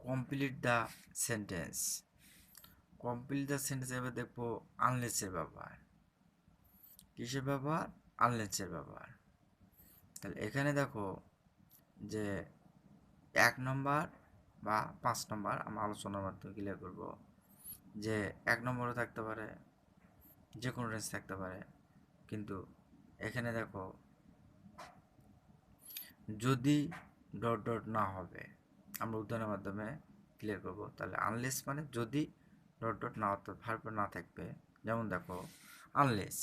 Complete the sentence. Complete the sentence এবার দেখবো আনলেসের ব্যবহার। কিসের ব্যবহার? আনলেসের ব্যবহার। তাহলে এখানে দেখো যে 1 নম্বর বা 5 নম্বর আমরা আলোচনার মাধ্যমে ক্লিয়ার করব যে 1 নম্বরও থাকতে পারে, যে কোনো রেঞ্জ থাকতে পারে, কিন্তু এখানে দেখো যদি ডট ডট না হবে আমরা উদাহরণের মাধ্যমে ক্লিয়ার করব। তাহলে আনলেস মানে যদি ডট ডট না অর্থাৎ ভার্ব না থাকবে। যেমন দেখো আনলেস,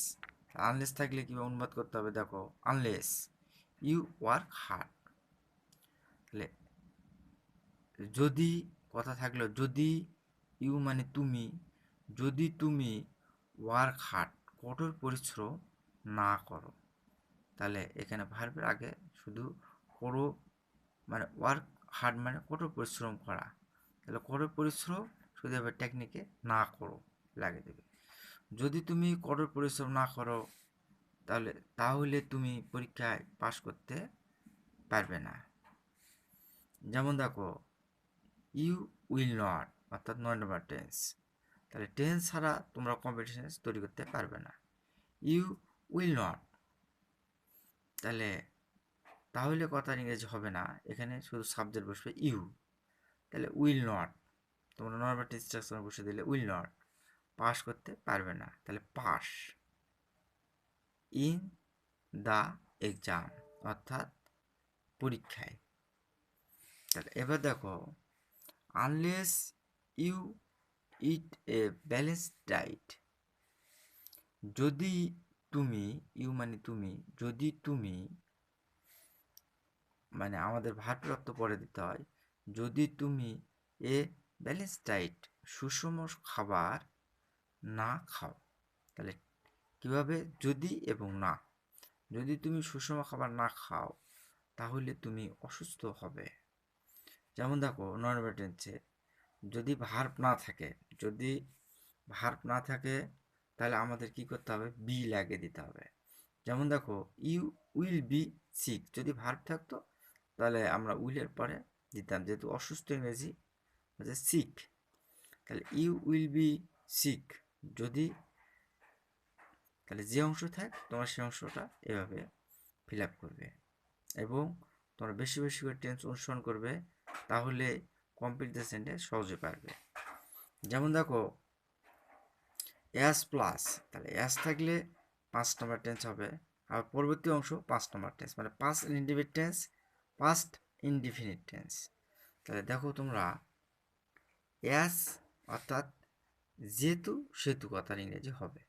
আনলেস থাকলে কীভাবে অনুবাদ করতে হবে দেখো, আনলেস ইউ ওয়ার্ক হার্ড। তাহলে যদি কথা থাকলো যদি, ইউ মানে তুমি, যদি তুমি ওয়ার্ক হার্ড কঠোর পরিশ্রম না করো, তাহলে এখানে ভার্বের আগে শুধু করো মানে ওয়ার্ক হার্ড মানে কঠোর পরিশ্রম করা, তাহলে কঠোর পরিশ্রম শুধু এবার টেকনিকে না করো লাগিয়ে দেবে। যদি তুমি কঠোর পরিশ্রম না করো তাহলে তুমি পরীক্ষায় পাশ করতে পারবে না। যেমন দেখো ইউ উইল নট অর্থাৎ 9 নম্বর টেন্স, তাহলে টেন্স ছাড়া তোমরা কম্পিটিশন তৈরি করতে পারবে না। ইউ উইল নট, তাহলে কথার ইংরেজি হবে না, এখানে শুধু সাবজেক্ট বসবে ইউ। তাহলে উইল নট তোমরা নর্মাল ইনস্ট্রাকশন বসে দিলে উইল নট, পাস করতে পারবে না, তাহলে পাস ইন দ্য এক্সাম অর্থাৎ পরীক্ষায়। তাহলে এবার দেখো unless you eat a balanced diet, যদি তুমি, ইউ মানে তুমি, যদি তুমি মানে আমাদের ভারপ্রাপ্ত পরে দিতে হয়, যদি তুমি এ ব্যালেন্স ডায়েট সুষম খাবার না খাও। তাহলে কীভাবে? যদি এবং না, যদি তুমি সুষম খাবার না খাও তাহলে তুমি অসুস্থ হবে। যেমন দেখো নর্মাল টেন্সে যদি ভার্ব না থাকে, যদি ভার্ব না থাকে তাহলে আমাদের কি করতে হবে? বি লাগিয়ে দিতে হবে। যেমন দেখো ইউ উইল বি সিক, যদি ভার্ব থাকতো তাহলে আমরা উইলের পরে দিতাম, যেহেতু অসুস্থ ইংরেজি হচ্ছে সিক, তাহলে ইউ উইল বি সিক যদি, তাহলে যে অংশ থাক তোমরা সেই অংশটা এভাবে ফিল আপ করবে এবং তোমরা বেশি বেশি করে টেন্স অনুসরণ করবে, তাহলে কমপ্লিট দ্য সেন্টেন্স সহজে পারবে। যেমন দেখো অ্যাস প্লাস, তাহলে অ্যাস থাকলে 5 নম্বর টেন্স হবে, আর পরবর্তী অংশ 5 নম্বর টেন্স মানে past indefinite tense, past indefinite tense. তাহলে দেখো তোমরা অ্যাস অর্থাৎ যেহেতু সেতু কথার ইংরেজি হবে।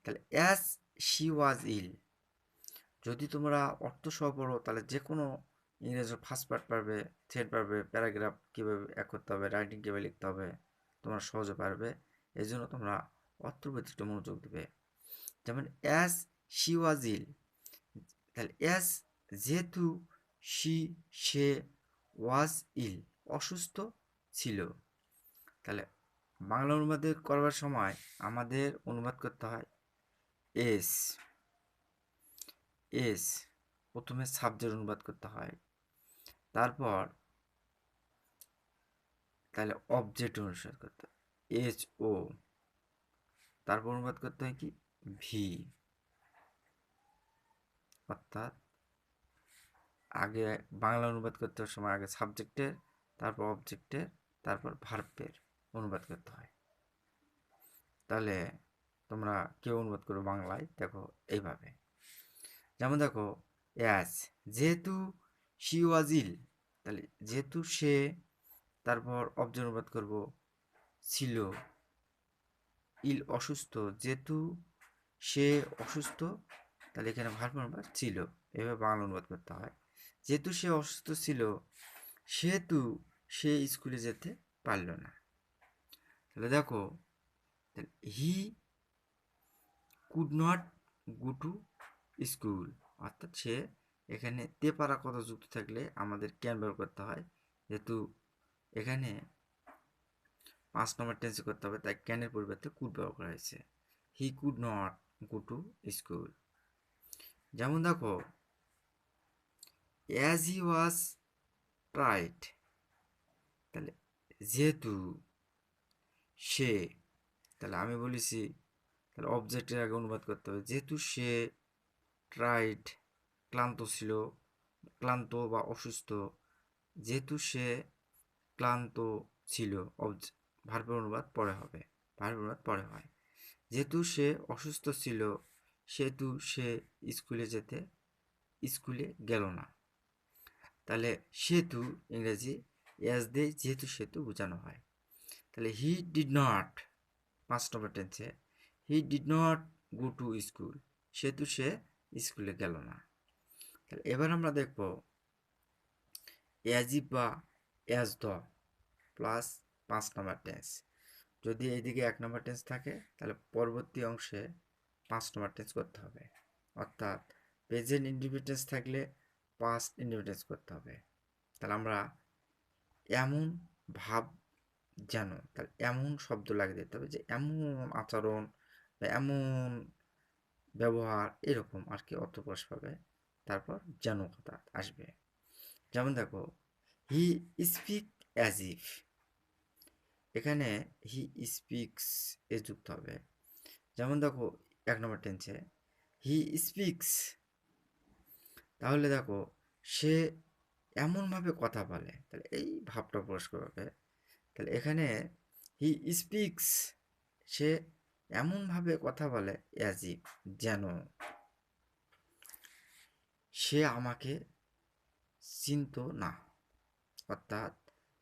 তাহলে অ্যাস শি ওয়াজ ইল, যদি তোমরা অর্থ সহ পড়ো তাহলে যে কোনো ইংরেজির ফার্স্ট পার্ট পারবে, থার্ড পারবে, প্যারাগ্রাফ কীভাবে এক করতে হবে, রাইটিং কীভাবে লিখতে হবে তোমরা সহজে পারবে। এই জন্য তোমরা অর্থের প্রতি একটু মনোযোগ দেবে। যেমন অ্যাস শি ওয়াজ ইল, তাহলে অ্যাস যেহেতু, সে ওয়াজ ইল অসুস্থ ছিল। তাহলে বাংলা অনুবাদ করবার সময় আমাদের অনুবাদ করতে হয় এস, প্রথমে সাবজেক্ট অনুবাদ করতে হয়, তারপর তাহলে অবজেক্ট অনুবাদ করতে হয় এইচ ও, তারপর অনুবাদ করতে হয় কি ভি, অর্থাৎ আগে বাংলা অনুবাদ করতে সময় আগে সাবজেক্টের, তারপর অবজেক্টের, তারপর ভার্বের অনুবাদ করতে হয়। তাহলে তোমরা কেউ অনুবাদ করো বাংলায় দেখো এইভাবে। যেমন দেখো অ্যাজ যেহেতু শি ওয়াজ ইল, তাহলে যেহেতু সে, তারপর অবজেক্ট অনুবাদ করব ছিল, ইল অসুস্থ, যেহেতু সে অসুস্থ, তাহলে এখানে ভার্ব অনুবাদ ছিল, এভাবে বাংলা অনুবাদ করতে হয়। যেহেতু সে অসুস্থ ছিল সেহেতু সে স্কুলে যেতে পারল না। তাহলে দেখো he could not go to school, অর্থাৎ সে, এখানে তে পারা কথা যুক্ত থাকলে আমাদের ক্যান ব্যবহার করতে হয়, যেহেতু এখানে 5 নম্বর টেন্সে করতে হবে তাই ক্যানের পরিবর্তে কুড ব্যবহার করা হয়েছে। He could not go to school. যেমন দেখো অ্যাজ হি ওয়াজ ট্রাইড, তাহলে যেহেতু সে, তাহলে আমি বলেছি, তাহলে অবজেক্টের আগে অনুবাদ করতে হবে। যেহেতু সে ট্রাইড, ক্লান্ত ছিল, ক্লান্ত বা অসুস্থ, যেহেতু সে ক্লান্ত ছিল, ভার্বের অনুবাদ পরে হবে, ভার্বের অনুবাদ পরে হয়। যেহেতু সে অসুস্থ ছিল, সেহেতু সে স্কুলে গেল না। তাহলে সেতু ইংরেজি এস দিয়ে যেহেতু সেতু বোঝানো হয়। তাহলে হি ডিড নট, 5 নম্বর টেন্সে, he did not go to school, সেহেতু সে স্কুলে গেল না। তাহলে এবার আমরা দেখব অ্যাজ ইফ বা as the plus 5 number tense. যদি এইদিকে 1 নম্বর টেন্স থাকে, তাহলে পরবর্তী অংশে 5 নম্বর টেন্স করতে হবে। অর্থাৎ প্রেজেন্ট ইন্ডিপেন্ডেন্স থাকলে পাস্ট ইন্ডিপেন্ডেন্স করতে হবে। তাহলে আমরা এমন ভাব যেন, তাহলে এমন শব্দ লাগিয়ে দিতে হবে যে এমন আচরণ বা এমন ব্যবহার, এরকম আর কি অর্থ প্রকাশ পাবে। তারপর যেন কথা আসবে। যেমন দেখো, হি স্পিক অ্যাজ ইফ, এখানে হি স্পিক্স এ যুক্ত হবে। যেমন দেখো 1 নম্বর টেন্সে হি স্পিক্স, তাহলে দেখো সে এমনভাবে কথা বলে, তাহলে এই ভাবটা প্রকাশ করবে। তাহলে এখানে হি স্পিক্স, সে এমনভাবে কথা বলে, অ্যাজ ইফ যেন সে আমাকে চিনত না। অর্থাৎ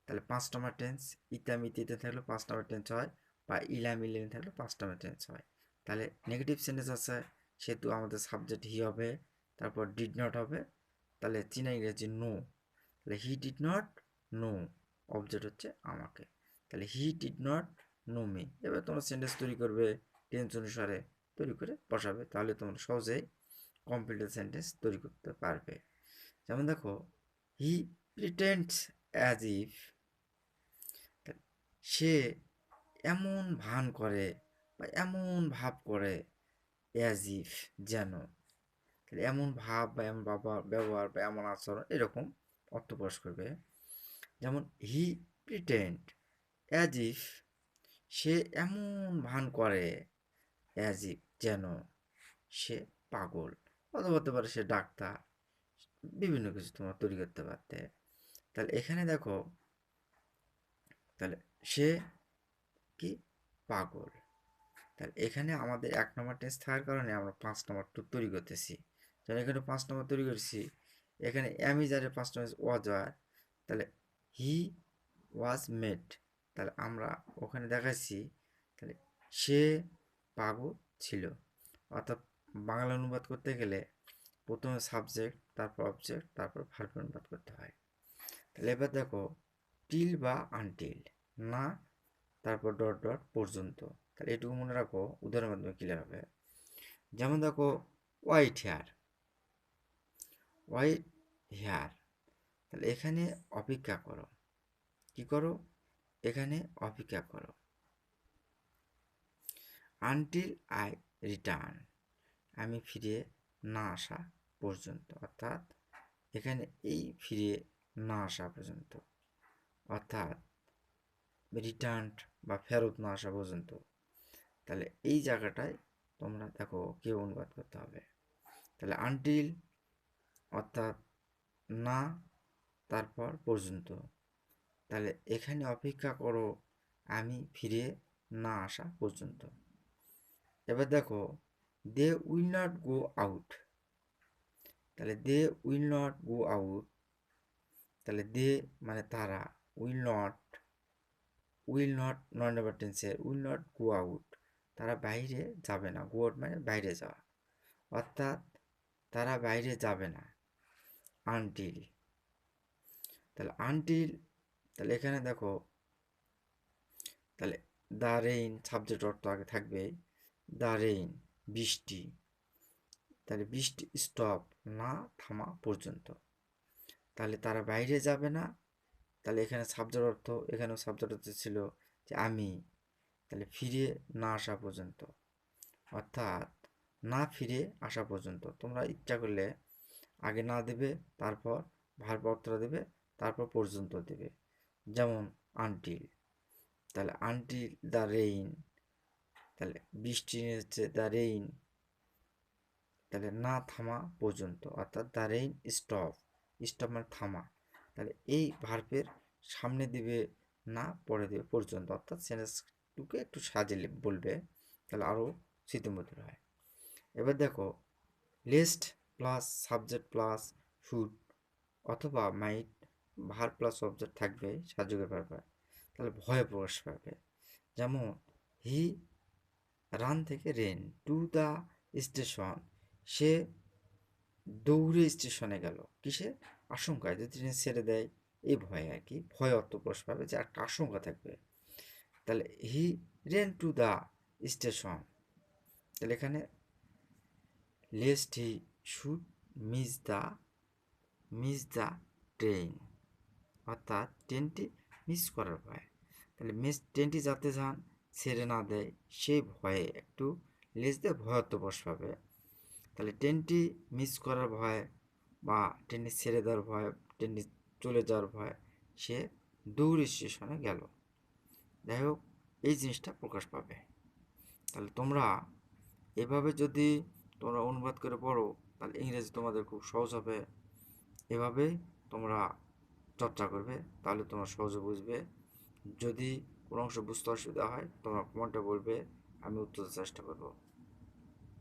তাহলে 5 নম্বর টেন্স, ইতামিতিতে থাকলে 5 নম্বর টেন্স হয়, বা ইলামিলিনে থাকলে 5 নম্বর টেন্স হয়। তাহলে নেগেটিভ সেন্টেন্স আছে, সেহেতু আমাদের সাবজেক্ট হি হবে, তারপর ডিড নট হবে, তাহলে চীনা ইংরেজি নো। তাহলে হি ডিড নট নো, অবজেক্ট হচ্ছে আমাকে। তাহলে হি ডিড নট নো মি। এবার তোমরা সেন্টেন্স তৈরি করবে, টেন্স অনুসারে তৈরি করে বসাবে, তাহলে তোমরা সহজেই কমপ্লিট সেন্টেন্স তৈরি করতে পারবে। যেমন দেখো, হি প্রিটেন্ডস অ্যাজ ইফ, সে এমন ভান করে বা এমন ভাব করে, অ্যাজ ইফ যেন, তাহলে এমন ভাব বা এমন ব্যবহার বা এমন আচরণ, এরকম অর্থ প্রকাশ করবে। যেমন হি প্রিটেন্ড অ্যাজ ইফ, সে এমন ভান করে, অ্যাজ ইফ যেন সে পাগল, অথবা হতে পারে সে ডাক্তার, বিভিন্ন কিছু তোমার তৈরি করতে পারতে। তাহলে এখানে দেখো, তাহলে সে কি পাগল, তাহলে এখানে আমাদের 1 নম্বর টেস্ট থাকার কারণে আমরা 5 নম্বর তৈরি করতেছি। তাহলে এখানে 5 নম্বর তৈরি করছি, এখানে অ্যামিজারে 5 নম্বর ওয়াজ হয়, তাহলে হি ওয়াজ মেড, তাহলে আমরা ওখানে দেখাচ্ছি, তাহলে সে পাগল ছিল। অর্থাৎ বাংলা অনুবাদ করতে গেলে প্রথমে সাবজেক্ট, তারপর অবজেক্ট, তারপর ভার্ব অনুবাদ করতে হয়। তাহলে এবার দেখো, টিল বা আনটিল, না তারপর ডট ডট পর্যন্ত। তাহলে এটুকু মনে রাখো, উদাহরণের মাধ্যমে ক্লিয়ার হবে। যেমন দেখো, হোয়াইট হেয়ার, হোয়াইট হেয়ার, তাহলে এখানে অপেক্ষা করো, কি করো, এখানে অপেক্ষা করো। আনটিল আই রিটার্ন, আমি ফিরে না আসা পর্যন্ত, অর্থাৎ এখানে এই ফিরে না আসা পর্যন্ত, অর্থাৎ রিটার্ন বা ফেরত না আসা পর্যন্ত। তাহলে এই জায়গাটায় তোমরা দেখো কেউ অনুবাদ করতে হবে। তাহলে আনটিল অর্থাৎ না, তারপর পর্যন্ত, তাহলে এখানে অপেক্ষা করো আমি ফিরে না আসা পর্যন্ত। এবার দেখো, they will not go out, তাহলে they will not go out, তাহলে দে মানে তারা, উইল নট 9 নম্বর টেন্সের উইল নট গো আউট, তারা বাইরে যাবে না, গো আউট মানে বাইরে যাওয়া, অর্থাৎ তারা বাইরে যাবে না আনটিল। তাহলে আনটিল, তাহলে এখানে দেখো, তাহলে দ্য রেইন সাবজেক্ট অর্থ আগে থাকবে, দ্য রেইন বৃষ্টি, তাহলে বৃষ্টি স্টপ না থামা পর্যন্ত, তাহলে তারা বাইরে যাবে না। তাহলে এখানে সাবজেক্ট অর্থ, এখানেও সাবজেক্ট অর্থ ছিল যে আমি, তাহলে ফিরে না আসা পর্যন্ত, অর্থাৎ না ফিরে আসা পর্যন্ত। তোমরা ইচ্ছা করলে আগে না দেবে, তারপর ভার্ব অর্থটা দেবে, তারপর পর্যন্ত দেবে। যেমন আনটিল, তাহলে আনটিল দ্য রেইন, তাহলে বৃষ্টি হচ্ছে দ্য রেইন, তাহলে না থামা পর্যন্ত, অর্থাৎ দ্য রেইন স্টপ, স্টপ মানে থামা, তাহলে এই ভার্বের সামনে দিবে না, পরে দিবে পর্যন্ত, অর্থাৎ সেন্টেন্সটুকে একটু সাজিয়ে বলবে, তাহলে আরও স্মৃতিমধুর হয়। এবার দেখো, list plus subject plus should অথবা মাইট, ভার্ব প্লাস অবজেক্ট থাকবে সাহায্যের ভার্বে, তাহলে ভয়ে প্রকাশ পাবে। যেমন হি রান থেকে রেন টু দ্য স্টেশন, সে দৌড়ে স্টেশনে গেল, কিসে? আশঙ্কায়, যদি ট্রেন ছেড়ে দেয় এই ভয়ে আর কি, ভয় অর্থ প্রকাশ পাবে যে একটা আশঙ্কা থাকবে। তাহলে হি রেন টু দ্য স্টেশন, তাহলে এখানে lest he should miss the train, অর্থাৎ ট্রেনটি মিস করার ভয়, তাহলে ট্রেনটি যাতে যান ছেড়ে না দেয় সেই ভয়ে একটু লেজ দিয়ে ভয়ত্ব প্রকাশ পাবে। তাহলে ট্রেনটি মিস করার ভয় বা ট্রেনটি ছেড়ে দেওয়ার ভয়, ট্রেনটি চলে যাওয়ার ভয়, সে দৌড়ে স্টেশনে গেল। যাই হোক, এই জিনিসটা প্রকাশ পাবে। তাহলে তোমরা এভাবে যদি তোমরা অনুবাদ করে পড়ো, তাহলে ইংরেজি তোমাদের খুব সহজ হবে। এভাবে তোমরা চর্চা করবে, তাহলে তোমরা সহজে বুঝবে। যদি কোনো অংশ বুঝতে অসুবিধা হয় তোমরা কমেন্টে বলবে, আমি উত্তর দেওয়ার চেষ্টা করবো।